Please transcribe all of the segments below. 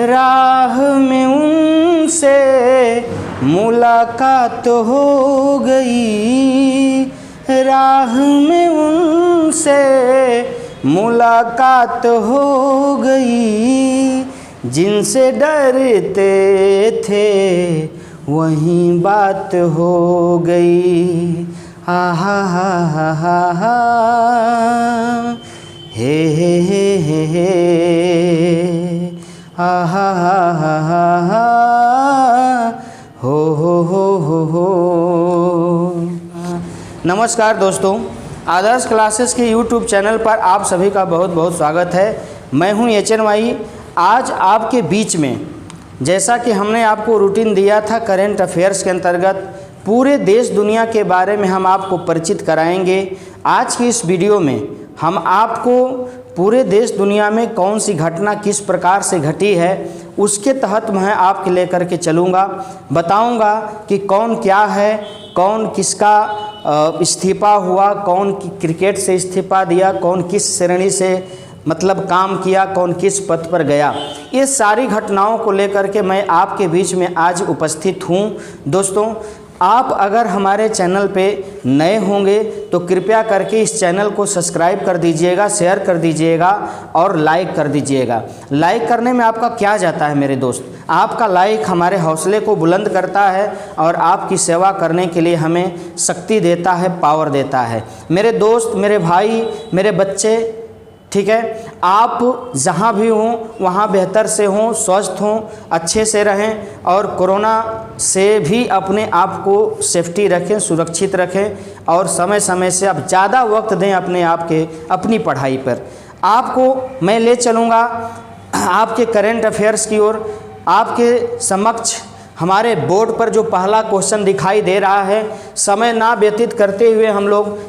राह में उनसे मुलाकात हो गई, राह में उनसे मुलाकात हो गई, जिनसे डरते थे वहीं बात हो गई। हा हा हा हा हा हा, हे हा हा हा हा हा, हो। नमस्कार दोस्तों, आदर्श क्लासेस के YouTube चैनल पर आप सभी का बहुत बहुत स्वागत है। मैं हूं HNY। आज आपके बीच में, जैसा कि हमने आपको रूटीन दिया था, करंट अफेयर्स के अंतर्गत पूरे देश दुनिया के बारे में हम आपको परिचित कराएंगे। आज की इस वीडियो में हम आपको पूरे देश दुनिया में कौन सी घटना किस प्रकार से घटी है उसके तहत मैं आपके लेकर के चलूँगा, बताऊँगा कि कौन क्या है, कौन किसका इस्तीफा हुआ, कौन क्रिकेट से इस्तीफा दिया, कौन किस श्रेणी से मतलब काम किया, कौन किस पद पर गया। ये सारी घटनाओं को लेकर के मैं आपके बीच में आज उपस्थित हूँ। दोस्तों, आप अगर हमारे चैनल पे नए होंगे तो कृपया करके इस चैनल को सब्सक्राइब कर दीजिएगा, शेयर कर दीजिएगा और लाइक कर दीजिएगा। लाइक करने में आपका क्या जाता है मेरे दोस्त? आपका लाइक हमारे हौसले को बुलंद करता है और आपकी सेवा करने के लिए हमें शक्ति देता है, पावर देता है। मेरे दोस्त, मेरे भाई, मेरे बच्चे, ठीक है, आप जहाँ भी हों वहाँ बेहतर से हों, स्वस्थ हों, अच्छे से रहें और कोरोना से भी अपने आप को सेफ्टी रखें, सुरक्षित रखें और समय समय से आप ज़्यादा वक्त दें अपने आप के अपनी पढ़ाई पर। आपको मैं ले चलूँगा आपके करंट अफेयर्स की ओर। आपके समक्ष हमारे बोर्ड पर जो पहला क्वेश्चन दिखाई दे रहा है, समय ना व्यतीत करते हुए हम लोग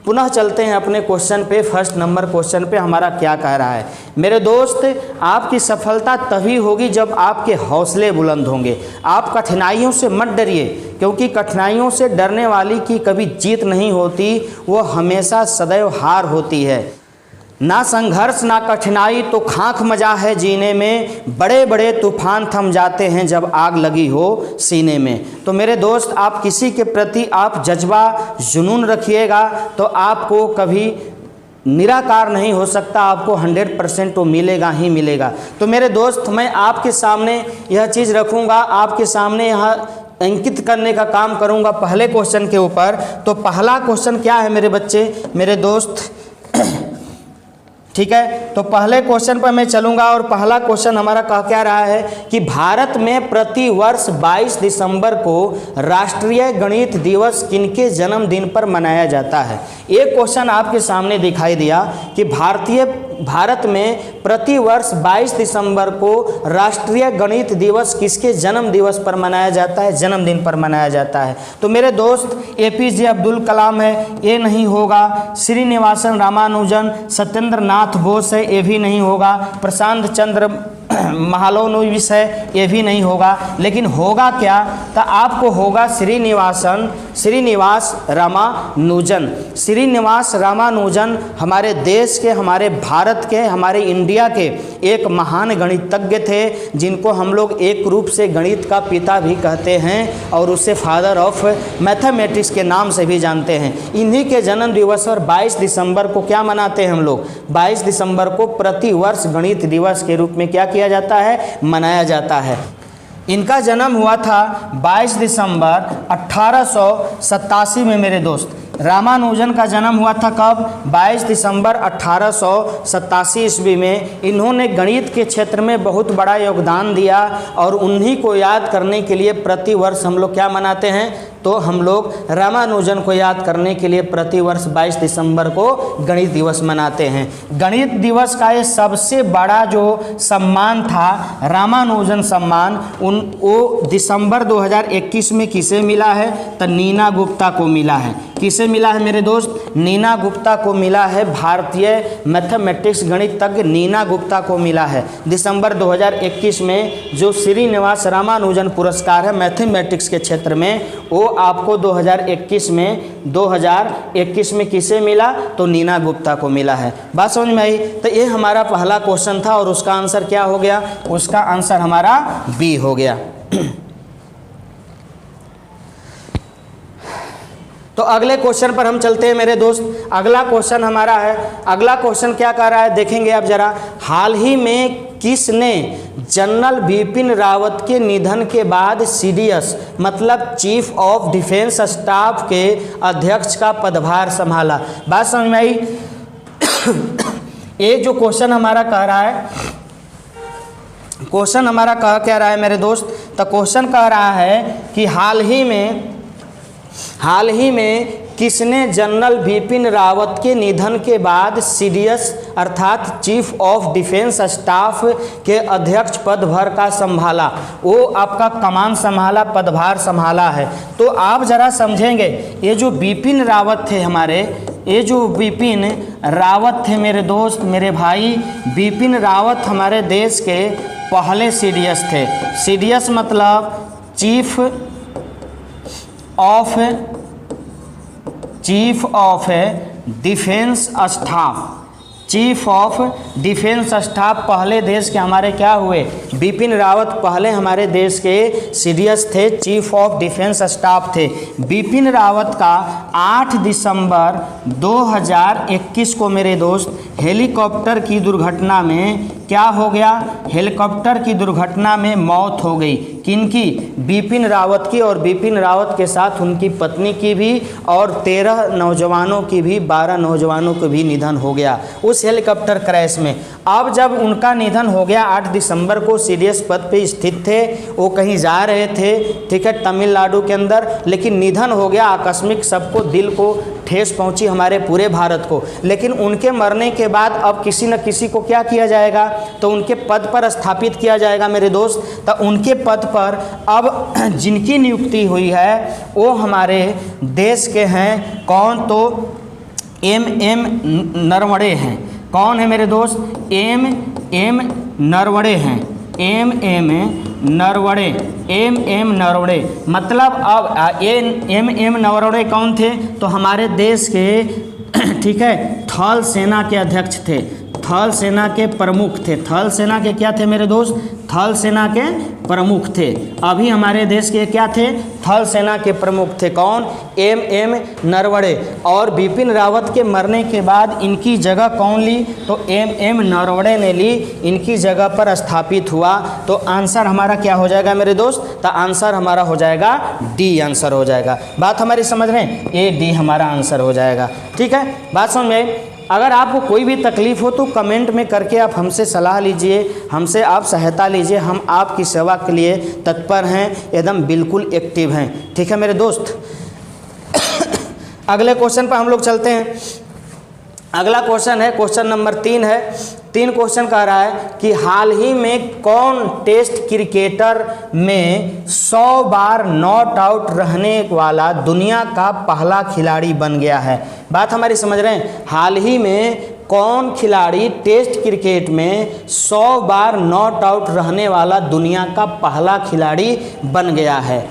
पुनः चलते हैं अपने क्वेश्चन पे। फर्स्ट नंबर क्वेश्चन पे हमारा क्या कह रहा है? मेरे दोस्त, आपकी सफलता तभी होगी जब आपके हौसले बुलंद होंगे। आप कठिनाइयों से मत डरिए, क्योंकि कठिनाइयों से डरने वाली की कभी जीत नहीं होती, वो हमेशा सदैव हार होती है। ना संघर्ष ना कठिनाई तो खाक मजा है जीने में, बड़े बड़े तूफान थम जाते हैं जब आग लगी हो सीने में। तो मेरे दोस्त, आप किसी के प्रति आप जज्बा जुनून रखिएगा तो आपको कभी निराकार नहीं हो सकता, आपको 100% तो मिलेगा ही मिलेगा। तो मेरे दोस्त, मैं आपके सामने यह चीज़ रखूँगा, आपके सामने यहाँ अंकित करने का काम करूँगा पहले क्वेश्चन के ऊपर। तो पहला क्वेश्चन क्या है मेरे बच्चे, मेरे दोस्त? ठीक है, तो पहले क्वेश्चन पर मैं चलूंगा और पहला क्वेश्चन हमारा क्या रहा है कि भारत में प्रति वर्ष 22 दिसंबर को राष्ट्रीय गणित दिवस किनके जन्मदिन पर मनाया जाता है? एक क्वेश्चन आपके सामने दिखाई दिया कि भारत में प्रति वर्ष 22 दिसंबर को राष्ट्रीय गणित दिवस किसके जन्म दिवस पर मनाया जाता है, जन्मदिन पर मनाया जाता है? तो मेरे दोस्त, APJ अब्दुल कलाम है, ये नहीं होगा। श्रीनिवासन रामानुजन, सत्येंद्र नाथ बोस है, ये भी नहीं होगा। प्रशांत चंद्र महालनोबिस है, ये भी नहीं होगा। लेकिन होगा क्या? तो आपको होगा श्रीनिवास रामानुजन। श्रीनिवास रामानुजन हमारे देश के, हमारे भारत के, हमारे इंडिया के एक महान गणितज्ञ थे, जिनको हम लोग एक रूप से गणित का पिता भी कहते हैं और उसे फादर ऑफ मैथमेटिक्स के नाम से भी जानते हैं। इन्हीं के जन्म दिवस और 22 दिसंबर को क्या मनाते हैं हम लोग? 22 दिसंबर को प्रति वर्ष गणित दिवस के रूप में क्या किया जाता है? मनाया जाता है। इनका जन्म हुआ था 22 दिसंबर 1887 में मेरे दोस्त। रामानुजन का जन्म हुआ था कब? 22 दिसंबर 1887 ईस्वी में। इन्होंने गणित के क्षेत्र में बहुत बड़ा योगदान दिया और उन्हीं को याद करने के लिए प्रति वर्ष हम लोग क्या मनाते हैं? तो हम लोग रामानुजन को याद करने के लिए प्रति वर्ष 22 दिसंबर को गणित दिवस मनाते हैं। गणित दिवस का ये सबसे बड़ा जो सम्मान था, रामानुजन सम्मान, वो दिसंबर 2021 में किसे मिला है? तो नीना गुप्ता को मिला है। किसे मिला है मेरे दोस्त? नीना गुप्ता को मिला है, भारतीय मैथमेटिक्स गणितज्ञ नीना गुप्ता को मिला है। दिसंबर 2021 में जो श्रीनिवास रामानुजन पुरस्कार है मैथमेटिक्स के क्षेत्र में, वो आपको 2021 में किसे मिला? तो नीना गुप्ता को मिला है। बात समझ में आई? तो ये हमारा पहला क्वेश्चन था और उसका आंसर क्या हो गया? उसका आंसर हमारा बी हो गया। तो अगले क्वेश्चन पर हम चलते हैं मेरे दोस्त। अगला क्वेश्चन हमारा है, अगला क्वेश्चन क्या कह रहा है देखेंगे आप जरा। हाल ही में किसने जनरल बिपिन रावत के निधन के बाद सीडीएस मतलब चीफ ऑफ डिफेंस स्टाफ के अध्यक्ष का पदभार संभाला? बात समझ में आई? ये जो क्वेश्चन हमारा कह रहा है, क्वेश्चन हमारा कह रहा है मेरे दोस्त, तो क्वेश्चन कह रहा है कि हाल ही में किसने जनरल बिपिन रावत के निधन के बाद सीडीएस अर्थात चीफ ऑफ डिफेंस स्टाफ के अध्यक्ष पदभार का संभाला? वो आपका कमान संभाला, पदभार संभाला है। तो आप जरा समझेंगे, ये जो बिपिन रावत थे हमारे, ये जो बिपिन रावत थे मेरे दोस्त, मेरे भाई, बिपिन रावत हमारे देश के पहले सीडीएस थे। सीडीएस मतलब chief of defence staff. Chief of defence staff पहले देश के हमारे क्या हुए? बिपिन रावत पहले हमारे देश के सीडीएस थे, चीफ ऑफ डिफेंस स्टाफ थे। बिपिन रावत का 8 दिसंबर 2021 को मेरे दोस्त हेलीकॉप्टर की दुर्घटना में क्या हो गया? हेलीकॉप्टर की दुर्घटना में मौत हो गई। किनकी? बिपिन रावत की, और बिपिन रावत के साथ उनकी पत्नी की भी, और 13 नौजवानों की भी, 12 नौजवानों को भी निधन हो गया उस हेलीकॉप्टर क्रैश में। अब जब उनका निधन हो गया, 8 दिसंबर को सीडीएस पद पे स्थित थे, वो कहीं जा रहे थे, ठीक है, तमिलनाडु के अंदर, लेकिन निधन हो गया आकस्मिक। सबको दिल को ठेस पहुंची, हमारे पूरे भारत को। लेकिन उनके मरने के बाद अब किसी न किसी को क्या किया जाएगा? तो उनके पद पर स्थापित किया जाएगा मेरे दोस्त। तो उनके पद पर अब जिनकी नियुक्ति हुई है वो हमारे देश के हैं। कौन? तो एम नरवणे हैं। कौन है मेरे दोस्त? एम नरवणे हैं। एम नरवणे मतलब अब एम नरवणे कौन थे? तो हमारे देश के ठीक है थल सेना के अध्यक्ष थे, थल सेना के प्रमुख थे। थल सेना के क्या थे मेरे दोस्त? थल सेना के प्रमुख थे। अभी हमारे देश के क्या थे? थल सेना के प्रमुख थे। कौन? एम नरवणे। और बिपिन रावत के मरने के बाद इनकी जगह कौन ली? तो एम नरवणे ने ली, इनकी जगह पर स्थापित हुआ। तो आंसर हमारा क्या हो जाएगा मेरे दोस्त? तो आंसर हमारा हो जाएगा डी आंसर हो जाएगा। बात हमारी समझ रहे हैं? ए डी हमारा आंसर हो जाएगा। ठीक है, बात समझ में? अगर आपको कोई भी तकलीफ़ हो तो कमेंट में करके आप हमसे सलाह लीजिए, हमसे आप सहायता लीजिए। हम आपकी सेवा के लिए तत्पर हैं, एकदम बिल्कुल एक्टिव हैं। ठीक है मेरे दोस्त, अगले क्वेश्चन पर हम लोग चलते हैं। अगला क्वेश्चन है, क्वेश्चन नंबर 3 है। 3 क्वेश्चन कह रहा है कि हाल ही में कौन टेस्ट क्रिकेटर में 100 बार नॉट आउट रहने वाला दुनिया का पहला खिलाड़ी बन गया है? बात हमारी समझ रहे हैं? हाल ही में कौन खिलाड़ी टेस्ट क्रिकेट में 100 बार नॉट आउट रहने वाला दुनिया का पहला खिलाड़ी बन गया है?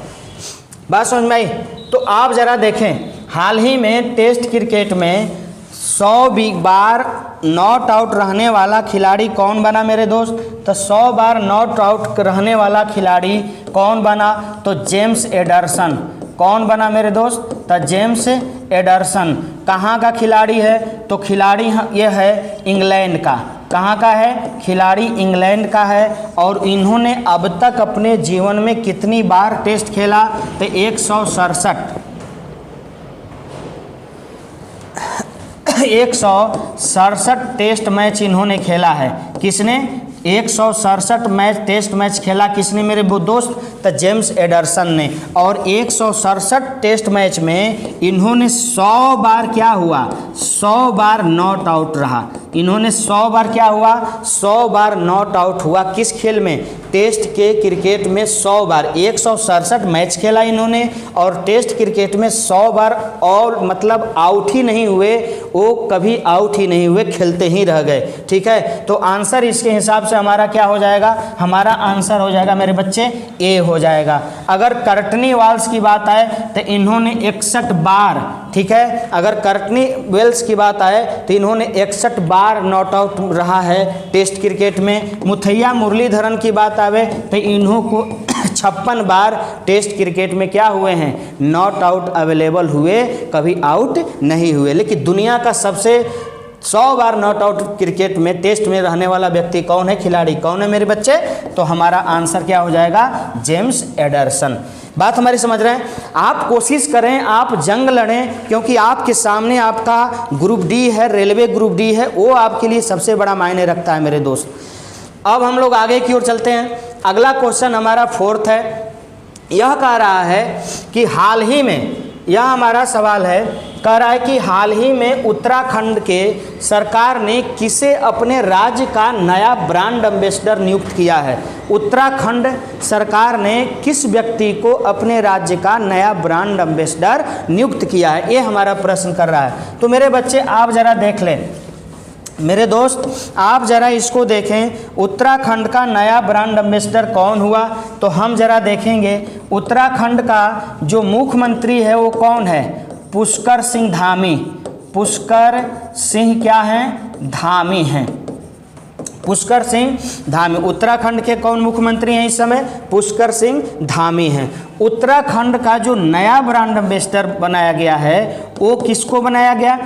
बात समझ में आई? तो आप ज़रा देखें, हाल ही में टेस्ट क्रिकेट में 100 बार नॉट आउट रहने वाला खिलाड़ी कौन बना मेरे दोस्त? तो 100 बार नॉट आउट रहने वाला खिलाड़ी कौन बना? तो जेम्स एडरसन। कौन बना मेरे दोस्त? तो जेम्स एडरसन। कहाँ का खिलाड़ी है? तो खिलाड़ी ये है इंग्लैंड का। कहाँ का है? खिलाड़ी इंग्लैंड का है। और इन्होंने अब तक अपने जीवन में कितनी बार टेस्ट खेला? तो 167 टेस्ट मैच इन्होंने खेला है। किसने? 167 मैच टेस्ट मैच खेला। किसने मेरे दोस्त? तो जेम्स एडरसन ने। और 167 टेस्ट मैच में इन्होंने 100 बार क्या हुआ? 100 बार नॉट आउट रहा। इन्होंने 100 बार क्या हुआ, 100 बार नॉट आउट हुआ। किस खेल में, टेस्ट के क्रिकेट में 100 बार, 167 मैच खेला इन्होंने और टेस्ट क्रिकेट में 100 बार, और मतलब आउट ही नहीं हुए, वो कभी आउट ही नहीं हुए, खेलते ही रह गए। ठीक है, तो आंसर इसके हिसाब से हमारा क्या हो जाएगा, हमारा आंसर हो जाएगा मेरे बच्चे ए हो जाएगा। अगर कर्टनी वाल्स की बात आए तो इन्होंने 61 बार, ठीक है, अगर कर्टनी वेल्स की बात आए तो इन्होंने 61 बार नॉट आउट रहा है टेस्ट क्रिकेट में। मुथैया मुरलीधरन की बात आवे तो इन्हों को 56 बार टेस्ट क्रिकेट में क्या हुए हैं, नॉट आउट अवेलेबल हुए, कभी आउट नहीं हुए। लेकिन दुनिया का सबसे 100 बार नॉट आउट क्रिकेट में टेस्ट में रहने वाला व्यक्ति कौन है, खिलाड़ी कौन है मेरे बच्चे, तो हमारा आंसर क्या हो जाएगा, जेम्स एडरसन। बात हमारी समझ रहे हैं। आप कोशिश करें, आप जंग लड़ें, क्योंकि आपके सामने आपका ग्रुप डी है, रेलवे ग्रुप डी है, वो आपके लिए सबसे बड़ा मायने रखता है मेरे दोस्त। अब हम लोग आगे की ओर चलते हैं। अगला क्वेश्चन हमारा 4th है। यह कह रहा है कि हाल ही में, यह हमारा सवाल है, कह रहा है कि हाल ही में उत्तराखंड के सरकार ने किसे अपने राज्य का नया ब्रांड एम्बेसडर नियुक्त किया है। उत्तराखंड सरकार ने किस व्यक्ति को अपने राज्य का नया ब्रांड एम्बेसडर नियुक्त किया है, ये हमारा प्रश्न कर रहा है। तो मेरे बच्चे आप ज़रा देख लें, मेरे दोस्त आप ज़रा इसको देखें, उत्तराखंड का नया ब्रांड एम्बेसडर कौन हुआ, तो हम ज़रा देखेंगे उत्तराखंड का जो मुख्यमंत्री है वो कौन है, पुष्कर सिंह धामी। पुष्कर सिंह क्या हैं, धामी हैं, पुष्कर सिंह धामी। उत्तराखंड के कौन मुख्यमंत्री हैं इस समय, पुष्कर सिंह धामी हैं। उत्तराखंड का जो नया ब्रांड एम्बेसडर बनाया गया है वो किसको बनाया गया,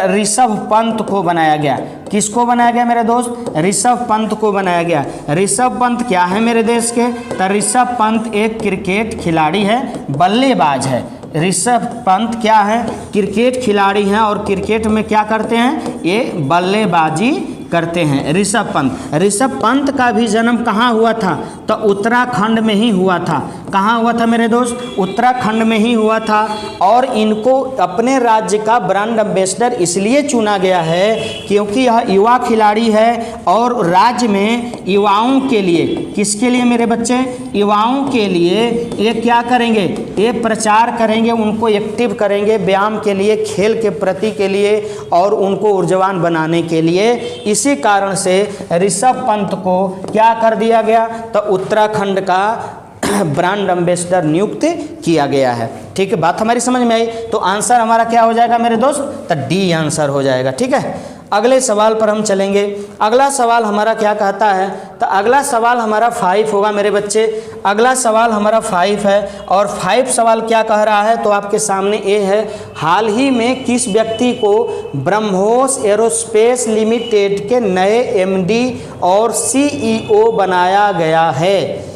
ऋषभ पंत को बनाया गया। किसको बनाया गया मेरे दोस्त, ऋषभ पंत को बनाया गया। ऋषभ पंत क्या है मेरे देश के, तो ऋषभ पंत एक क्रिकेट खिलाड़ी है, बल्लेबाज है। ऋषभ पंत क्या है, क्रिकेट खिलाड़ी हैं और क्रिकेट में क्या करते हैं, ये बल्लेबाजी करते हैं ऋषभ पंत। ऋषभ पंत का भी जन्म कहाँ हुआ था, तो उत्तराखंड में ही हुआ था। कहाँ हुआ था मेरे दोस्त, उत्तराखंड में ही हुआ था। और इनको अपने राज्य का ब्रांड एम्बेसडर इसलिए चुना गया है क्योंकि यह युवा खिलाड़ी है और राज्य में युवाओं के लिए, किसके लिए मेरे बच्चे, युवाओं के लिए ये क्या करेंगे, ये प्रचार करेंगे, उनको एक्टिव करेंगे व्यायाम के लिए, खेल के प्रति के लिए और उनको ऊर्जावान बनाने के लिए। इसी कारण से ऋषभ पंत को क्या कर दिया गया, तो उत्तराखंड का ब्रांड एम्बेसडर नियुक्त किया गया है। ठीक है, बात हमारी समझ में आई। तो आंसर हमारा क्या हो जाएगा मेरे दोस्त, तो डी आंसर हो जाएगा। ठीक है, अगले सवाल पर हम चलेंगे। अगला सवाल हमारा क्या कहता है, तो अगला सवाल हमारा 5 होगा मेरे बच्चे। अगला सवाल हमारा 5 है और 5 सवाल क्या कह रहा है, तो आपके सामने ये है, हाल ही में किस व्यक्ति को ब्रह्मोस एरोस्पेस लिमिटेड के नए एमडी और सीईओ बनाया गया है।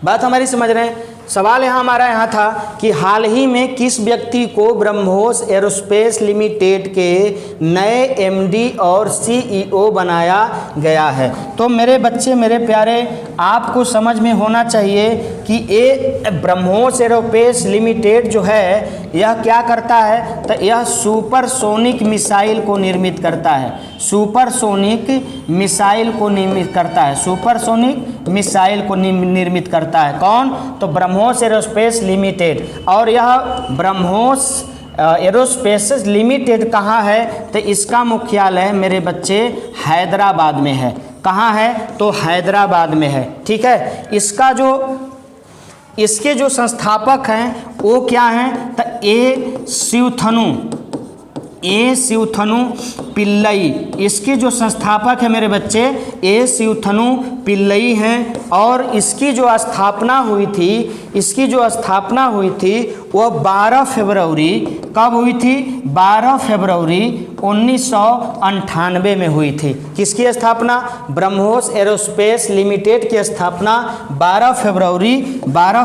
बात हमारी समझ रहे हैं। सवाल हमारा यहाँ था कि हाल ही में किस व्यक्ति को ब्रह्मोस एरोस्पेस लिमिटेड के नए एमडी और सीईओ बनाया गया है। तो मेरे बच्चे, मेरे प्यारे, आपको समझ में होना चाहिए कि ये ब्रह्मोस एरोस्पेस लिमिटेड जो है यह क्या करता है, तो यह सुपरसोनिक मिसाइल को निर्मित करता है। सुपरसोनिक मिसाइल को निर्मित करता है, सुपरसोनिक मिसाइल को निर्मित करता है। कौन, तो ब्रह्मोस एरोस्पेस लिमिटेड। और यह ब्रह्मोस एरोस्पेस लिमिटेड कहाँ है, तो इसका मुख्यालय मेरे बच्चे हैदराबाद में है। कहाँ है, तो हैदराबाद में है। ठीक है, इसके जो संस्थापक हैं वो क्या हैं, तो ए शिवथनु पिल्लई। इसके जो संस्थापक है मेरे बच्चे ए शिवथनु पिल्लई हैं। और इसकी जो स्थापना हुई थी वो 12 फरवरी, कब हुई थी, 12 फरवरी 1998 में हुई थी। किसकी स्थापना, ब्रह्मोस एरोस्पेस लिमिटेड की स्थापना 12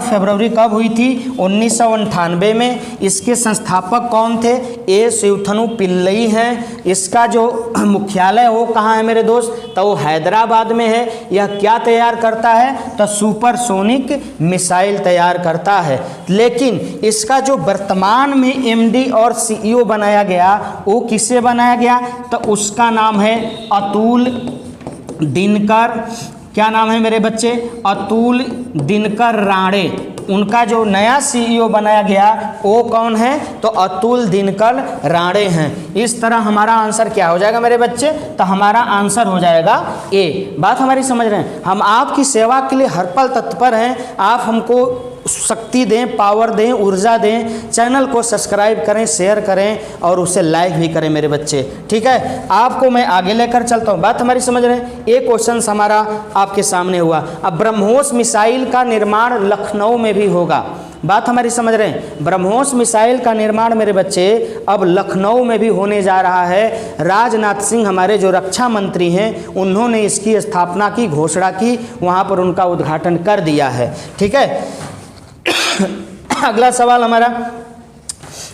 फरवरी कब हुई थी, 1998 में। इसके संस्थापक कौन थे, ए शिवथनु पन्नू पिल्लई है। इसका जो मुख्यालय वो कहाँ है मेरे दोस्त, तो वो हैदराबाद में है। यह क्या तैयार करता है, तो सुपरसोनिक मिसाइल तैयार करता है। लेकिन इसका जो वर्तमान में एमडी और सीईओ बनाया गया वो किससे बनाया गया, तो उसका नाम है अतुल दिनकर। क्या नाम है मेरे बच्चे, अतुल दिनकर राणे। उनका जो नया सीईओ बनाया गया वो कौन है, तो अतुल दिनकर राणे हैं। इस तरह हमारा आंसर क्या हो जाएगा मेरे बच्चे, तो हमारा आंसर हो जाएगा ए। बात हमारी समझ रहे हैं, हम आपकी सेवा के लिए हर पल तत्पर हैं। आप हमको शक्ति दें, पावर दें, ऊर्जा दें। चैनल को सब्सक्राइब करें, शेयर करें और उसे लाइक भी करें मेरे बच्चे, ठीक है। आपको मैं आगे लेकर चलता हूँ, बात हमारी समझ रहे हैं। एक क्वेश्चन हमारा आपके सामने हुआ, अब ब्रह्मोस मिसाइल का निर्माण लखनऊ में भी होगा। बात हमारी समझ रहे हैं, ब्रह्मोस मिसाइल का निर्माण मेरे बच्चे अब लखनऊ में भी होने जा रहा है। राजनाथ सिंह हमारे जो रक्षा मंत्री हैं उन्होंने इसकी स्थापना की, घोषणा की, वहाँ पर उनका उद्घाटन कर दिया है, ठीक है। अगला सवाल हमारा,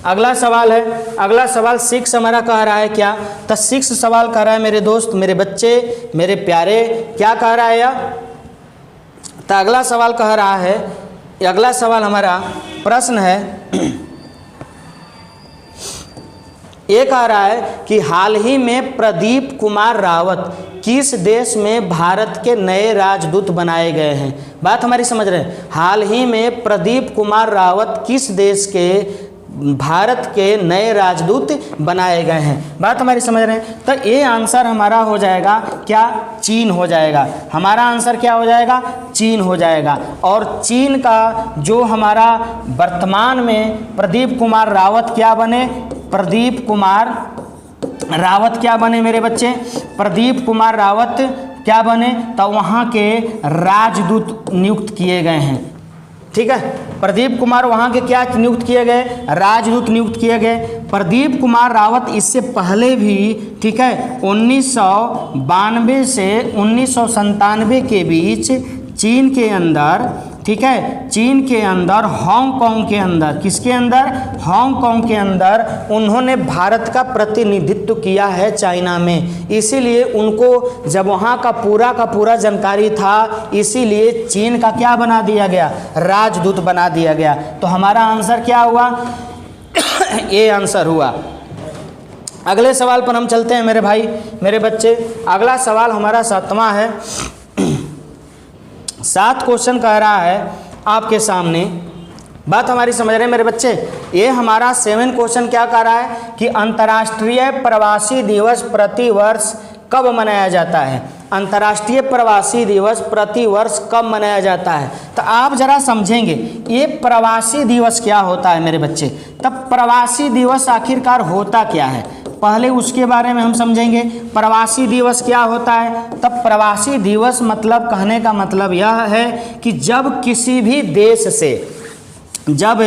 अगला सवाल है, अगला सवाल 6 हमारा कह रहा है क्या, तो 6 सवाल कह रहा है मेरे दोस्त, मेरे बच्चे, मेरे प्यारे, क्या कह रहा है यह, तो अगला सवाल कह रहा है, अगला सवाल हमारा प्रश्न है, ये कह रहा है कि हाल ही में प्रदीप कुमार रावत किस देश में भारत के नए राजदूत बनाए गए हैं। बात हमारी समझ रहे हैं, हाल ही में प्रदीप कुमार रावत किस देश के भारत के नए राजदूत बनाए गए हैं। बात हमारी समझ रहे हैं, तो ये आंसर हमारा हो जाएगा क्या, चीन हो जाएगा। हमारा आंसर क्या हो जाएगा, चीन हो जाएगा। और चीन का जो हमारा वर्तमान में प्रदीप कुमार रावत क्या बने, प्रदीप कुमार रावत क्या बने मेरे बच्चे, प्रदीप कुमार रावत क्या बने, तो वहाँ के राजदूत नियुक्त किए गए हैं, ठीक है। प्रदीप कुमार वहाँ के क्या नियुक्त किए गए, राजदूत नियुक्त किए गए। प्रदीप कुमार रावत इससे पहले भी, ठीक है, 1992 से 1997 के बीच चीन के अंदर, ठीक है, चीन के अंदर हांगकांग के अंदर, किसके अंदर, हांगकांग के अंदर उन्होंने भारत का प्रतिनिधित्व किया है चाइना में। इसीलिए उनको जब वहाँ का पूरा जानकारी था, इसीलिए चीन का क्या बना दिया गया, राजदूत बना दिया गया। तो हमारा आंसर क्या हुआ, ये आंसर हुआ। अगले सवाल पर हम चलते हैं मेरे भाई, मेरे बच्चे। अगला सवाल हमारा 7वां है। 7 क्वेश्चन कह रहा है आपके सामने, बात हमारी समझ रहे हैं मेरे बच्चे। ये हमारा 7 क्वेश्चन क्या कह रहा है कि अंतर्राष्ट्रीय प्रवासी दिवस प्रतिवर्ष कब मनाया जाता है। अंतर्राष्ट्रीय प्रवासी दिवस प्रतिवर्ष कब मनाया जाता है, तो आप जरा समझेंगे ये प्रवासी दिवस क्या होता है मेरे बच्चे। तब प्रवासी दिवस आखिरकार होता क्या है, पहले उसके बारे में हम समझेंगे। प्रवासी दिवस क्या होता है, तब प्रवासी दिवस मतलब, कहने का मतलब यह है कि जब किसी भी देश से, जब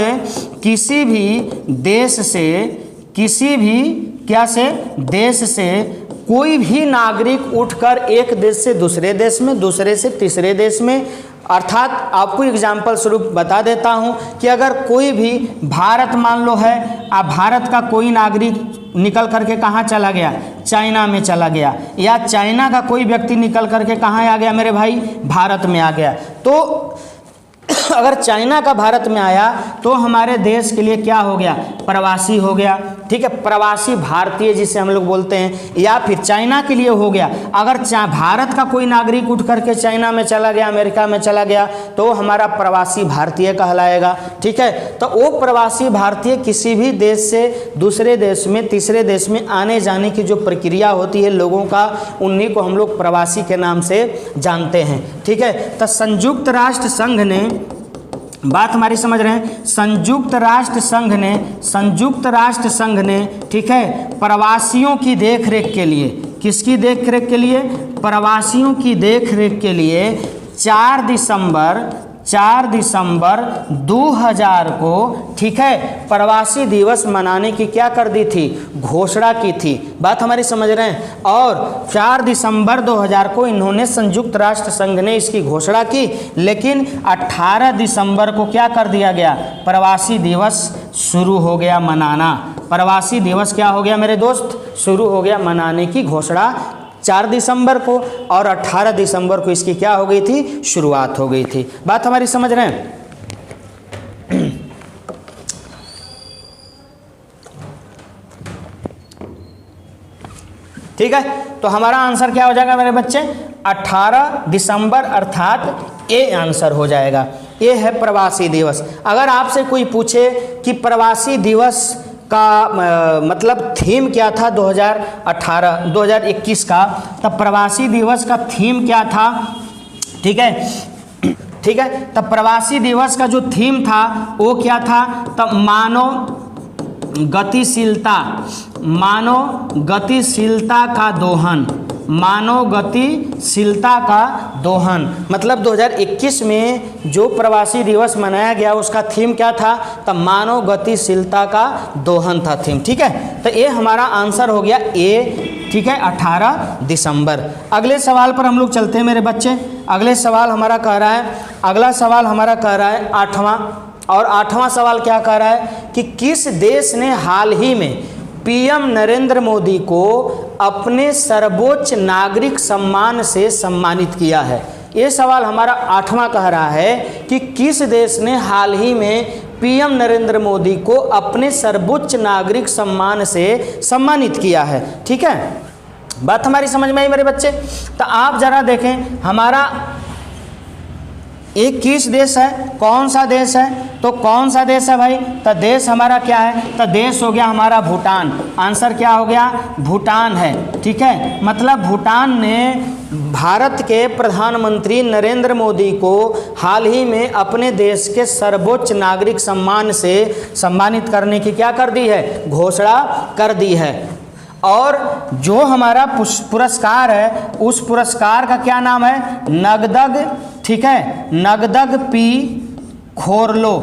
किसी भी देश से, किसी भी क्या से, देश से कोई भी नागरिक उठकर एक देश से दूसरे देश में, दूसरे से तीसरे देश में, अर्थात आपको एग्जाम्पल स्वरूप बता देता हूं कि अगर कोई भी भारत मान लो है, अब भारत का कोई नागरिक निकल करके कहाँ चला गया, चाइना में चला गया, या चाइना का कोई व्यक्ति निकल करके कहाँ आ गया मेरे भाई, भारत में आ गया, तो अगर चाइना का भारत में आया तो हमारे देश के लिए क्या हो गया, प्रवासी हो गया, ठीक है, प्रवासी भारतीय जिसे हम लोग बोलते हैं। या फिर चाइना के लिए हो गया, अगर भारत का कोई नागरिक उठ करके चाइना में चला गया, अमेरिका में चला गया, तो हमारा प्रवासी भारतीय कहलाएगा, ठीक है। तो वो प्रवासी भारतीय किसी भी देश से दूसरे देश में, तीसरे देश में आने जाने की जो प्रक्रिया होती है लोगों का, उन्हीं को हम लोग प्रवासी के नाम से जानते हैं, ठीक है। तो संयुक्त राष्ट्र संघ ने, बात हमारी समझ रहे हैं, संयुक्त राष्ट्र संघ ने, ठीक है, प्रवासियों की देखरेख के लिए, किसकी देखरेख के लिए, प्रवासियों की देखरेख के लिए 4 दिसंबर 2000 को, ठीक है, प्रवासी दिवस मनाने की क्या कर दी थी, घोषणा की थी। बात हमारी समझ रहे हैं। और 4 दिसंबर 2000 को इन्होंने, संयुक्त राष्ट्र संघ ने इसकी घोषणा की, लेकिन 18 दिसंबर को क्या कर दिया गया, प्रवासी दिवस शुरू हो गया मनाना, प्रवासी दिवस क्या हो गया मेरे दोस्त, शुरू हो गया मनाने की घोषणा 4 दिसंबर को, और 18 दिसंबर को इसकी क्या हो गई थी, शुरुआत हो गई थी। बात हमारी समझ रहे हैं। ठीक है, तो हमारा आंसर क्या हो जाएगा मेरे बच्चे, 18 दिसंबर अर्थात ए आंसर हो जाएगा। ये है प्रवासी दिवस। अगर आपसे कोई पूछे कि प्रवासी दिवस का मतलब थीम क्या था 2021 का, तब प्रवासी दिवस का थीम क्या था, ठीक है, तब प्रवासी दिवस का जो थीम था वो क्या था, तब मानव गतिशीलता का दोहन, मानव गतिशीलता का दोहन। मतलब 2021 में जो प्रवासी दिवस मनाया गया उसका थीम क्या था, तब मानव गतिशीलता का दोहन था थीम। ठीक है, तो ये हमारा आंसर हो गया ए। ठीक है, 18 दिसंबर। अगले सवाल पर हम लोग चलते हैं मेरे बच्चे। अगले सवाल हमारा कह रहा है, अगला सवाल हमारा कह रहा है 8वां, और 8वां सवाल क्या कह रहा है कि किस देश ने हाल ही में पीएम नरेंद्र मोदी को अपने सर्वोच्च नागरिक सम्मान से सम्मानित किया है। ये सवाल हमारा 8वां कह रहा है कि किस देश ने हाल ही में पीएम नरेंद्र मोदी को अपने सर्वोच्च नागरिक सम्मान से सम्मानित किया है। ठीक है, बात हमारी समझ में आई मेरे बच्चे। तो आप जरा देखें हमारा एक किस देश है, कौन सा देश है, तो कौन सा देश है भाई, तो देश हमारा क्या है, तो देश हो गया हमारा भूटान। आंसर क्या हो गया, भूटान है। ठीक है, मतलब भूटान ने भारत के प्रधानमंत्री नरेंद्र मोदी को हाल ही में अपने देश के सर्वोच्च नागरिक सम्मान से सम्मानित करने की क्या कर दी है, घोषणा कर दी है। और जो हमारा पुरस्कार है उस पुरस्कार का क्या नाम है, नगदग। ठीक है, नगदग पी खोरलो,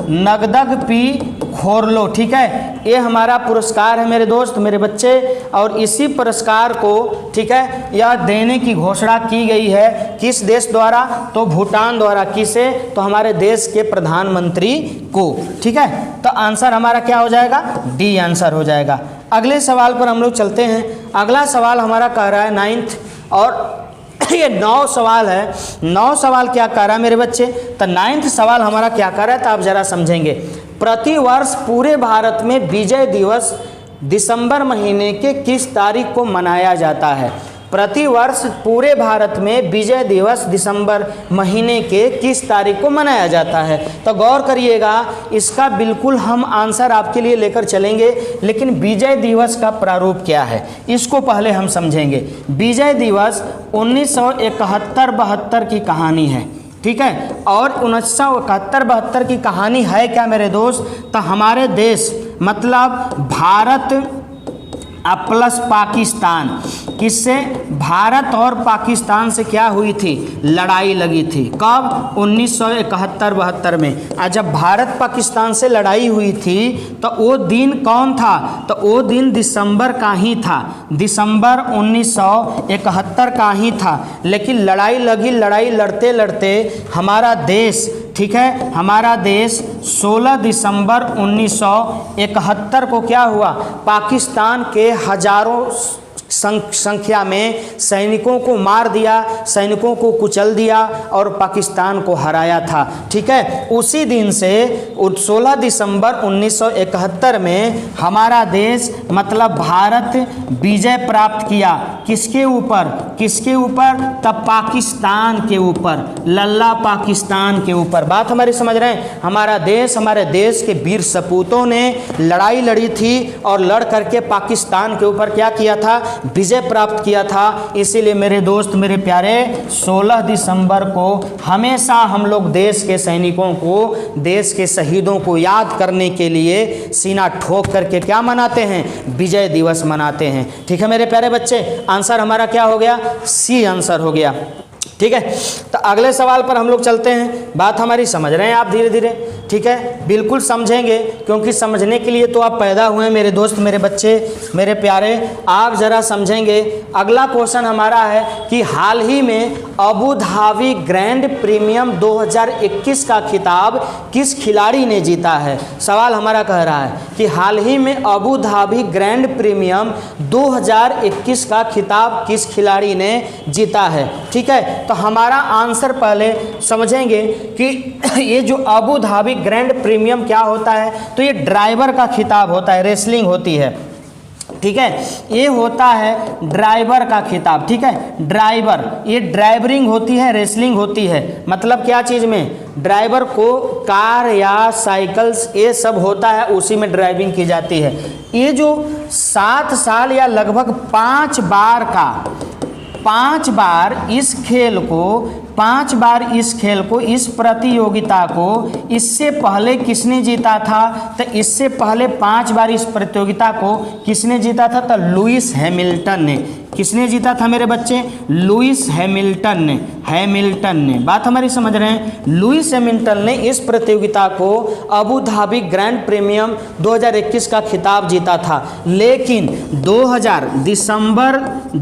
नगदग पी खोरलो। ठीक है, ये हमारा पुरस्कार है मेरे दोस्त मेरे बच्चे, और इसी पुरस्कार को ठीक है यह देने की घोषणा की गई है किस देश द्वारा, तो भूटान द्वारा। किसे, तो हमारे देश के प्रधानमंत्री को। ठीक है, तो आंसर हमारा क्या हो जाएगा, डी आंसर हो जाएगा। अगले सवाल पर हम लोग चलते हैं। अगला सवाल हमारा कह रहा है 9th, और ये 9 सवाल है। 9 सवाल क्या कह रहा है मेरे बच्चे, तो 9th सवाल हमारा क्या कह रहा है, तो आप जरा समझेंगे। प्रतिवर्ष पूरे भारत में विजय दिवस दिसंबर महीने के किस तारीख को मनाया जाता है। प्रतिवर्ष पूरे भारत में विजय दिवस दिसंबर महीने के किस तारीख को मनाया जाता है। तो गौर करिएगा, इसका बिल्कुल हम आंसर आपके लिए लेकर चलेंगे, लेकिन विजय दिवस का प्रारूप क्या है इसको पहले हम समझेंगे। विजय दिवस 1971-72 की कहानी है। ठीक है, और 1971-72 की कहानी है क्या मेरे दोस्त, तो हमारे देश मतलब भारत प्लस पाकिस्तान, किससे, भारत और पाकिस्तान से क्या हुई थी, लड़ाई लगी थी। कब, 1971-72 में। आज जब भारत पाकिस्तान से लड़ाई हुई थी तो वो दिन कौन था, तो वो दिन दिसंबर का ही था, दिसंबर 1971 का ही था। लेकिन लड़ाई लगी, लड़ाई लड़ते लड़ते हमारा देश, ठीक है, हमारा देश 16 दिसंबर 1971 को क्या हुआ, पाकिस्तान के हजारों संख्या में सैनिकों को मार दिया, सैनिकों को कुचल दिया और पाकिस्तान को हराया था। ठीक है, उसी दिन से 16 दिसंबर 1971 में हमारा देश मतलब भारत विजय प्राप्त किया। किसके ऊपर, किसके ऊपर, तब पाकिस्तान के ऊपर, लल्ला पाकिस्तान के ऊपर। बात हमारी समझ रहे हैं। हमारा देश, हमारे देश के वीर सपूतों ने लड़ाई लड़ी थी और लड़ करके पाकिस्तान के ऊपर क्या किया था, विजय प्राप्त किया था। इसीलिए मेरे दोस्त मेरे प्यारे 16 दिसंबर को हमेशा हम लोग देश के सैनिकों को, देश के शहीदों को याद करने के लिए सीना ठोक करके क्या मनाते हैं, विजय दिवस मनाते हैं। ठीक है मेरे प्यारे बच्चे, आंसर हमारा क्या हो गया, सी आंसर हो गया। ठीक है। तो अगले सवाल पर हम लोग चलते हैं। बात हमारी समझ रहे हैं आप धीरे धीरे, ठीक है, बिल्कुल समझेंगे, क्योंकि समझने के लिए तो आप पैदा हुए हैं मेरे दोस्त, मेरे बच्चे, मेरे प्यारे। आप ज़रा समझेंगे। अगला क्वेश्चन हमारा है कि हाल ही में अबू धाबी ग्रैंड प्रीमियम 2021 का खिताब किस खिलाड़ी ने जीता है। सवाल हमारा कह रहा है कि हाल ही में अबू धाबी ग्रैंड प्रीमियम 2021 का खिताब किस खिलाड़ी ने जीता है। ठीक है, तो हमारा आंसर पहले समझेंगे कि ये जो अबू धाबी ग्रैंड प्रीमियम क्या होता है, तो ये ड्राइवर का खिताब होता है, रेसलिंग होती है। ठीक है, ये होता है ड्राइवर का खिताब। ठीक है, ड्राइवर, ये ड्राइवरिंग होती है, रेसलिंग होती है। मतलब क्या चीज़ में, ड्राइवर को कार या साइकिल्स ये सब होता है, उसी में ड्राइविंग की जाती है। ये जो 7 साल या लगभग 5 बार इस खेल को इस प्रतियोगिता को इससे पहले किसने जीता था। तो इससे पहले 5 बार इस प्रतियोगिता को किसने जीता था, तो लुइस हैमिल्टन ने। किसने जीता था मेरे बच्चे, लुइस हैमिल्टन ने। बात हमारी समझ रहे हैं। लुइस हैमिल्टन ने इस प्रतियोगिता को अबू धाबी ग्रैंड प्रीमियम 2021 का खिताब जीता था। लेकिन दिसंबर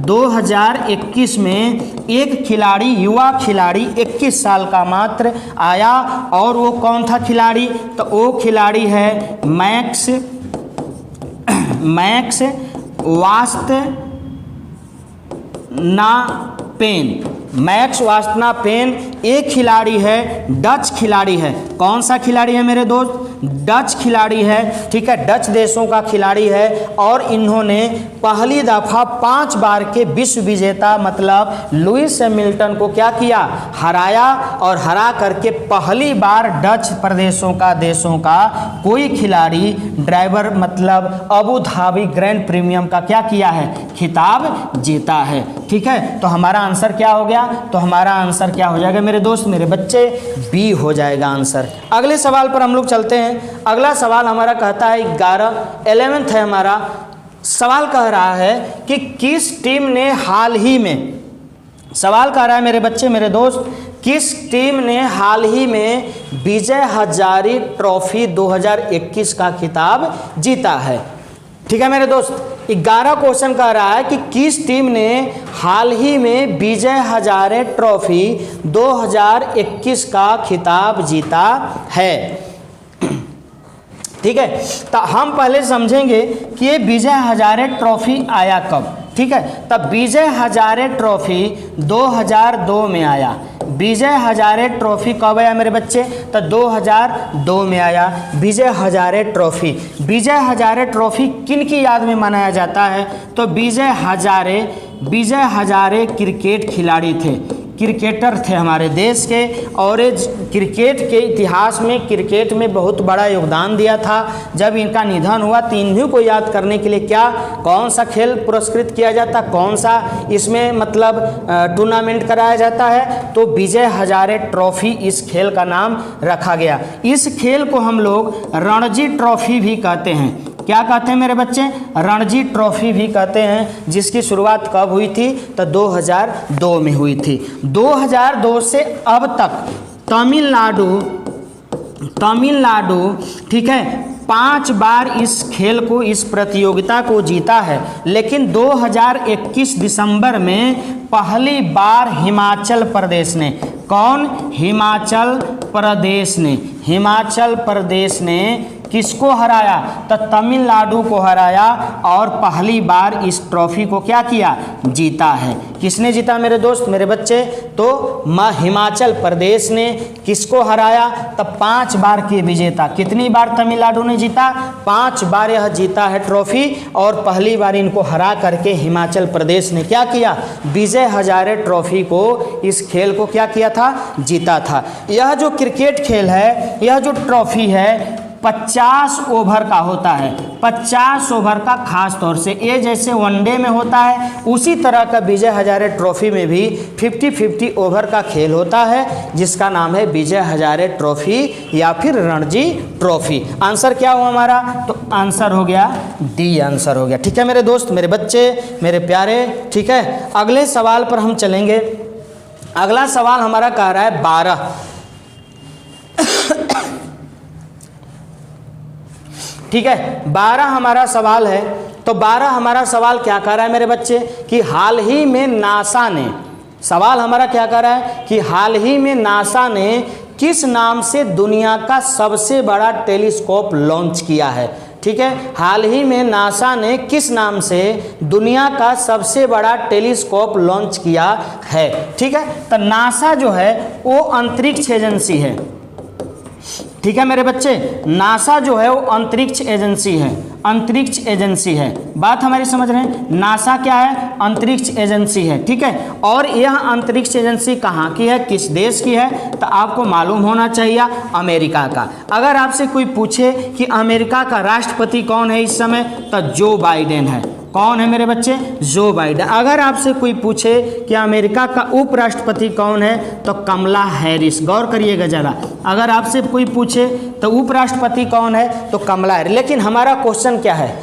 2021 में एक खिलाड़ी, युवा खिलाड़ी 21 साल का मात्र आया, और वो कौन था खिलाड़ी, तो वो खिलाड़ी है मैक्स वास्टनापेन एक खिलाड़ी है, डच खिलाड़ी है। कौन सा खिलाड़ी है मेरे दोस्त, डच खिलाड़ी है। ठीक है, डच देशों का खिलाड़ी है, और इन्होंने पहली दफ़ा 5 बार के विश्व विजेता मतलब लुइस हैमिल्टन को क्या किया, हराया, और हरा करके पहली बार डच देशों का कोई खिलाड़ी ड्राइवर मतलब अबू धाबी ग्रैंड प्रीमियम का क्या किया है, खिताब जीता है। ठीक है, तो हमारा आंसर क्या हो गया, तो हमारा आंसर क्या हो जाएगा मेरे दोस्त, मेरे बच्चे, बी हो जाएगा आंसर। अगले सवाल पर हम लोग चलते हैं। अगला सवाल हमारा कहता है 11th है हमारा सवाल, कह रहा है कि किस टीम ने हाल ही में, सवाल कह रहा है मेरे बच्चे, मेरे दोस्त, किस टीम ने हाल ही में विजय हजारे ट्रॉफी 2021 का खिताब जीता है। ठीक है मेरे दोस्त, 11 क्वेश्चन कह रहा है कि किस टीम ने हाल ही में विजय हजारे ट्रॉफी 2021 का खिताब जीता है। ठीक है, तो हम पहले समझेंगे कि ये विजय हजारे ट्रॉफी आया कब। ठीक है, तब विजय हजारे ट्रॉफी 2002 में आया। विजय हजारे ट्रॉफी कब आया मेरे बच्चे, तो 2002 में आया विजय हजारे ट्रॉफी। विजय हजारे ट्रॉफी किन की याद में मनाया जाता है, तो विजय हजारे क्रिकेट खिलाड़ी थे, क्रिकेटर थे हमारे देश के, और क्रिकेट के इतिहास में, क्रिकेट में बहुत बड़ा योगदान दिया था। जब इनका निधन हुआ तो इन्हीं को याद करने के लिए क्या, कौन सा खेल पुरस्कृत किया जाता, कौन सा इसमें मतलब टूर्नामेंट कराया जाता है, तो विजय हजारे ट्रॉफी इस खेल का नाम रखा गया। इस खेल को हम लोग रणजी ट्रॉफी भी कहते हैं। क्या कहते हैं मेरे बच्चे, रणजी ट्रॉफी भी कहते हैं, जिसकी शुरुआत कब हुई थी, तो 2002 में हुई थी। 2002 से अब तक तमिलनाडु ठीक है 5 बार इस खेल को, इस प्रतियोगिता को जीता है। लेकिन 2021 दिसंबर में पहली बार हिमाचल प्रदेश ने, कौन, हिमाचल प्रदेश ने किसको हराया, तो तमिलनाडु को हराया, और पहली बार इस ट्रॉफी को क्या किया, जीता है। किसने जीता मेरे दोस्त, मेरे बच्चे, तो हिमाचल प्रदेश ने किसको हराया, तब 5 बार के विजेता। कितनी बार तमिलनाडु ने जीता, 5 बार यह जीता है ट्रॉफी, और पहली बार इनको हरा करके हिमाचल प्रदेश ने क्या किया, विजय हजारे ट्रॉफी को, इस खेल को क्या किया था, जीता था। यह जो क्रिकेट खेल है, यह जो ट्रॉफी है 50 ओवर का होता है, 50 ओवर का। खास तौर से ये जैसे वनडे में होता है, उसी तरह का विजय हजारे ट्रॉफी में भी 50-50 ओवर का खेल होता है, जिसका नाम है विजय हजारे ट्रॉफी या फिर रणजी ट्रॉफी। आंसर क्या हुआ हमारा, तो आंसर हो गया डी, आंसर हो गया। ठीक है मेरे दोस्त, मेरे बच्चे, मेरे प्यारे। ठीक है, अगले सवाल पर हम चलेंगे। अगला सवाल हमारा कह रहा है 12। ठीक है, 12 हमारा सवाल है। तो 12 हमारा सवाल क्या कह रहा है मेरे बच्चे कि हाल ही में नासा ने, सवाल हमारा क्या कह रहा है कि हाल ही में नासा ने किस नाम से दुनिया का सबसे बड़ा टेलीस्कोप लॉन्च किया है। ठीक है, हाल ही में नासा ने किस नाम से दुनिया का सबसे बड़ा टेलीस्कोप लॉन्च किया है। ठीक है, तो नासा जो है वो अंतरिक्ष एजेंसी है। ठीक है मेरे बच्चे, नासा जो है वो अंतरिक्ष एजेंसी है, अंतरिक्ष एजेंसी है। बात हमारी समझ रहे हैं, नासा क्या है, अंतरिक्ष एजेंसी है। ठीक है, और यह अंतरिक्ष एजेंसी कहाँ की है, किस देश की है, तो आपको मालूम होना चाहिए अमेरिका का। अगर आपसे कोई पूछे कि अमेरिका का राष्ट्रपति कौन है इस समय, तो जो बाइडेन है। कौन है मेरे बच्चे, जो बाइडेन। अगर आपसे कोई पूछे कि अमेरिका का उपराष्ट्रपति कौन है, तो कमला हैरिस। गौर करिएगा जरा, अगर आपसे कोई पूछे तो उपराष्ट्रपति कौन है, तो कमला हैरिस। लेकिन हमारा क्वेश्चन क्या है,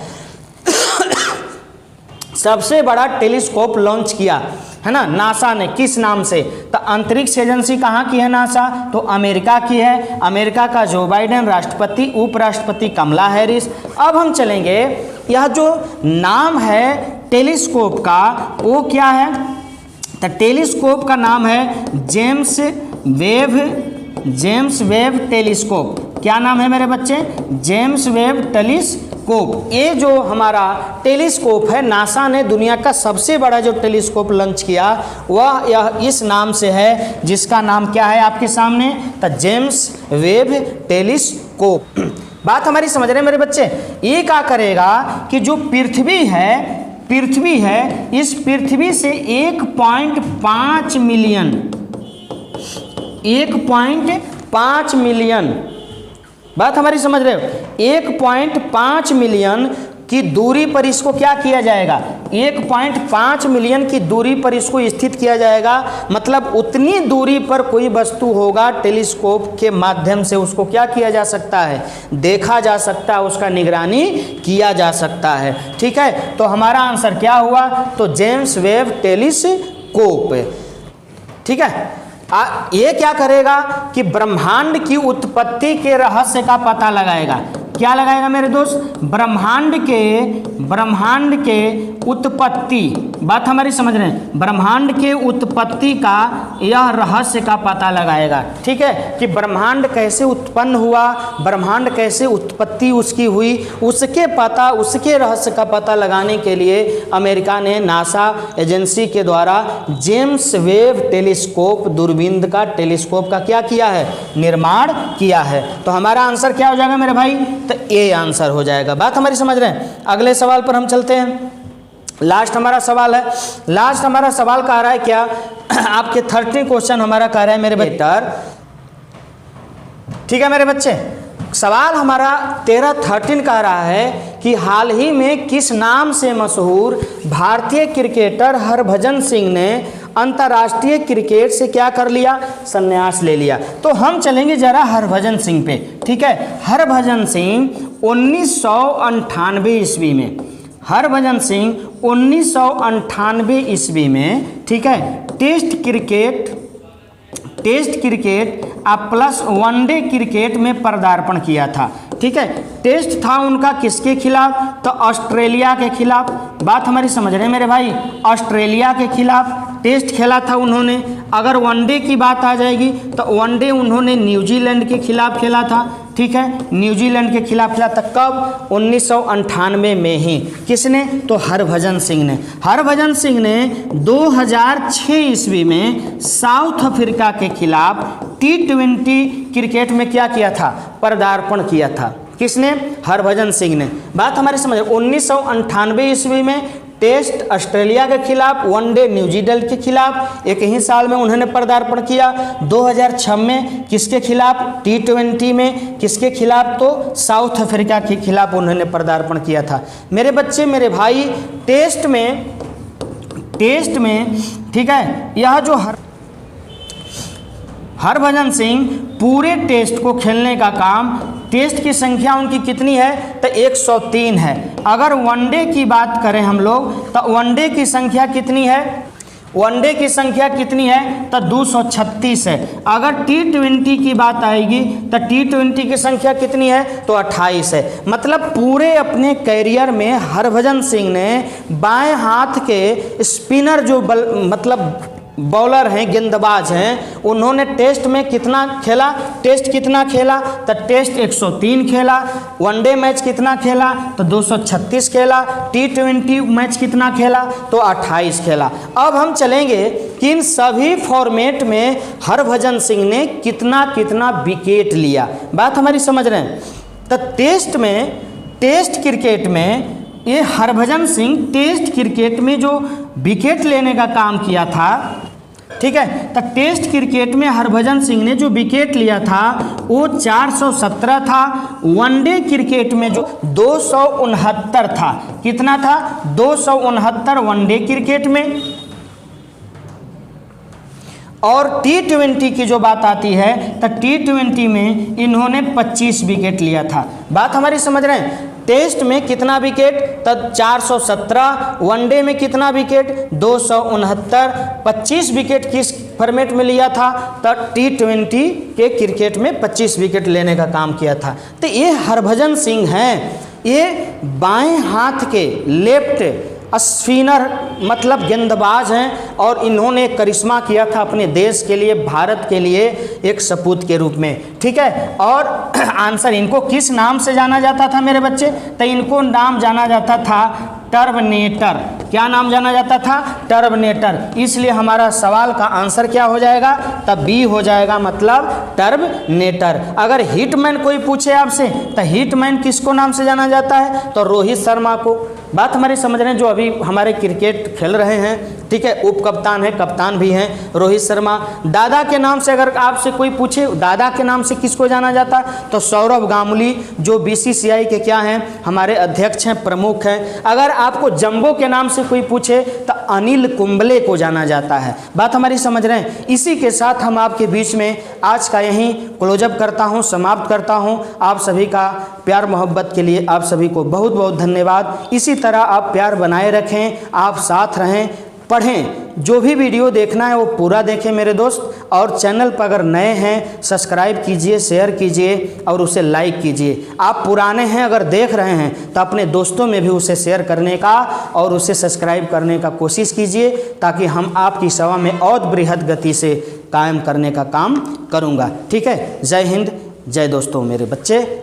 सबसे बड़ा टेलीस्कोप लॉन्च किया है ना नासा ने, किस नाम से, तो अंतरिक्ष एजेंसी कहाँ की है नासा, तो अमेरिका की है। अमेरिका का जो बाइडेन राष्ट्रपति, उपराष्ट्रपति कमला हैरिस। अब हम चलेंगे, यह जो नाम है टेलीस्कोप का वो क्या है, तो टेलीस्कोप का नाम है जेम्स वेब टेलीस्कोप। क्या नाम है मेरे बच्चे, जेम्स वेब टेलीस्कोप। ये जो हमारा टेलीस्कोप है, नासा ने दुनिया का सबसे बड़ा जो टेलीस्कोप लॉन्च किया वह यह इस नाम से है, जिसका नाम क्या है आपके सामने, तो जेम्स वेब टेलीस्कोप। बात हमारी समझ रहे हैं मेरे बच्चे। ये क्या करेगा कि जो पृथ्वी है, इस पृथ्वी से 1.5 मिलियन, बात हमारी समझ रहे हो, 1.5 मिलियन की दूरी पर इसको क्या किया जाएगा, 1.5 मिलियन की दूरी पर इसको स्थित किया जाएगा। मतलब उतनी दूरी पर कोई वस्तु होगा, टेलीस्कोप के माध्यम से उसको क्या किया जा सकता है, देखा जा सकता है, उसका निगरानी किया जा सकता है। ठीक है, तो हमारा आंसर क्या हुआ, तो जेम्स वेब टेलीस्कोप। ठीक है, ये क्या करेगा कि ब्रह्मांड की उत्पत्ति के रहस्य का पता लगाएगा। क्या लगाएगा मेरे दोस्त, ब्रह्मांड के उत्पत्ति, बात हमारी समझ रहे हैं, ब्रह्मांड के उत्पत्ति का यह रहस्य का पता लगाएगा। ठीक है, कि ब्रह्मांड कैसे उत्पन्न हुआ, ब्रह्मांड कैसे उत्पत्ति उसकी हुई, उसके रहस्य का पता लगाने के लिए अमेरिका ने नासा एजेंसी के द्वारा जेम्स वेब टेलीस्कोप, दूरबीन का टेलीस्कोप का क्या किया है, निर्माण किया है। तो हमारा आंसर क्या हो जाएगा मेरे भाई, तो ए आंसर हो जाएगा। बात हमारी समझ रहे हैं। अगले सवाल पर हम चलते हैं। लास्ट हमारा सवाल है, लास्ट हमारा सवाल कह रहा है क्या, आपके 30 क्वेश्चन हमारा कह रहा है मेरे बेटर। ठीक है मेरे बच्चे, सवाल हमारा 13 कह रहा है कि हाल ही में किस नाम से मशहूर भारतीय क्रिकेटर हरभजन सिंह ने अंतर्राष्ट्रीय क्रिकेट से क्या कर लिया, संन्यास ले लिया। तो हम चलेंगे जरा हरभजन सिंह पे। ठीक है, हरभजन सिंह 1998 ईस्वी में, हरभजन सिंह 1998 ईस्वी में, ठीक है, test cricket plus one day cricket में पदार्पण किया था। ठीक है, टेस्ट था उनका किसके खिलाफ, तो ऑस्ट्रेलिया के खिलाफ। बात हमारी समझ रहे हैं मेरे भाई, ऑस्ट्रेलिया के खिलाफ टेस्ट खेला था उन्होंने। अगर वनडे की बात आ जाएगी तो वनडे उन्होंने न्यूजीलैंड के खिलाफ खेला था। ठीक है, न्यूजीलैंड के खिलाफ खेला था कब, 1998 में ही। किसने, तो हरभजन सिंह ने। हरभजन सिंह ने 2006 ईस्वी में साउथ अफ्रीका के खिलाफ T20 क्रिकेट में क्या किया था, पदार्पण किया था। किसने, हरभजन सिंह ने। बात हमारी समझ, 1998 ईस्वी में टेस्ट ऑस्ट्रेलिया के खिलाफ, वनडे न्यूजीलैंड के खिलाफ, एक ही साल में उन्होंने पदार्पण किया। 2006 में किसके खिलाफ, T20 में किसके खिलाफ, तो साउथ अफ्रीका के खिलाफ उन्होंने पदार्पण किया था। मेरे बच्चे मेरे भाई, टेस्ट में ठीक है, यह जो हरभजन सिंह पूरे टेस्ट को खेलने का काम, टेस्ट की संख्या उनकी कितनी है, तो 103 है। अगर वनडे की बात करें हम लोग, तो वनडे की संख्या कितनी है, वनडे की संख्या कितनी है, तो 236 है। अगर T20 की बात आएगी तो T20 की संख्या कितनी है, तो 28 है। मतलब पूरे अपने कैरियर में हरभजन सिंह ने बाएं हाथ के स्पिनर जो मतलब बॉलर हैं, गेंदबाज हैं, उन्होंने टेस्ट में कितना खेला, टेस्ट कितना खेला, तो टेस्ट 103 खेला। वनडे मैच कितना खेला, तो 236 खेला। T20 मैच कितना खेला, तो 28 खेला। अब हम चलेंगे कि इन सभी फॉर्मेट में हरभजन सिंह ने कितना कितना विकेट लिया। बात हमारी समझ रहे हैं। तो टेस्ट क्रिकेट में ये हरभजन सिंह टेस्ट क्रिकेट में जो विकेट लेने का काम किया था, ठीक है, तो टेस्ट क्रिकेट में हरभजन सिंह ने जो विकेट लिया था वो 417 था। वनडे क्रिकेट में जो 269 था, कितना था, 269 वनडे क्रिकेट में। और T20 की जो बात आती है तो T20 में इन्होंने 25 विकेट लिया था। बात हमारी समझ रहे हैं। टेस्ट में कितना विकेट, तब 417, वनडे में कितना विकेट, 269, 25 विकेट किस फॉर्मेट में लिया था, तब T20 के क्रिकेट में 25 विकेट लेने का काम किया था। तो ये हरभजन सिंह हैं, ये बाएं हाथ के लेफ्ट स्पिनर मतलब गेंदबाज हैं और इन्होंने करिश्मा किया था अपने देश के लिए, भारत के लिए एक सपूत के रूप में, ठीक है। और आंसर, इनको किस नाम से जाना जाता था मेरे बच्चे, तो इनको नाम जाना जाता था टर्मिनेटर। क्या नाम जाना जाता था, टर्मिनेटर। इसलिए हमारा सवाल का आंसर क्या हो जाएगा, तब बी हो जाएगा, मतलब टर्मिनेटर। अगर हिटमैन कोई पूछे आपसे तो हिटमैन किसको नाम से जाना जाता है, तो रोहित शर्मा को। बात हमारी समझ रहे हैं, जो अभी हमारे क्रिकेट खेल रहे हैं, ठीक है, उप कप्तान है, कप्तान भी हैं रोहित शर्मा। दादा के नाम से अगर आपसे कोई पूछे, दादा के नाम से किसको जाना जाता, तो सौरभ गांगुली, जो BCCI के क्या हैं, हमारे अध्यक्ष हैं, प्रमुख हैं। अगर आपको जंबो के नाम से कोई पूछे तो अनिल कुंबले को जाना जाता है। बात हमारी समझ रहे हैं। इसी के साथ हम आपके बीच में आज का यहीं क्लोजअप करता हूं, समाप्त करता हूं। आप सभी का प्यार मोहब्बत के लिए आप सभी को बहुत बहुत धन्यवाद। इसी तरह आप प्यार बनाए रखें, आप साथ रहें, पढ़ें। जो भी वीडियो देखना है वो पूरा देखें मेरे दोस्त। और चैनल पर अगर नए हैं सब्सक्राइब कीजिए, शेयर कीजिए और उसे लाइक कीजिए। आप पुराने हैं अगर देख रहे हैं तो अपने दोस्तों में भी उसे शेयर करने का और उसे सब्सक्राइब करने का कोशिश कीजिए, ताकि हम आपकी सेवा में और बृहद गति से कायम करने का काम करूँगा। ठीक है। जय हिंद, जय दोस्तों मेरे बच्चे।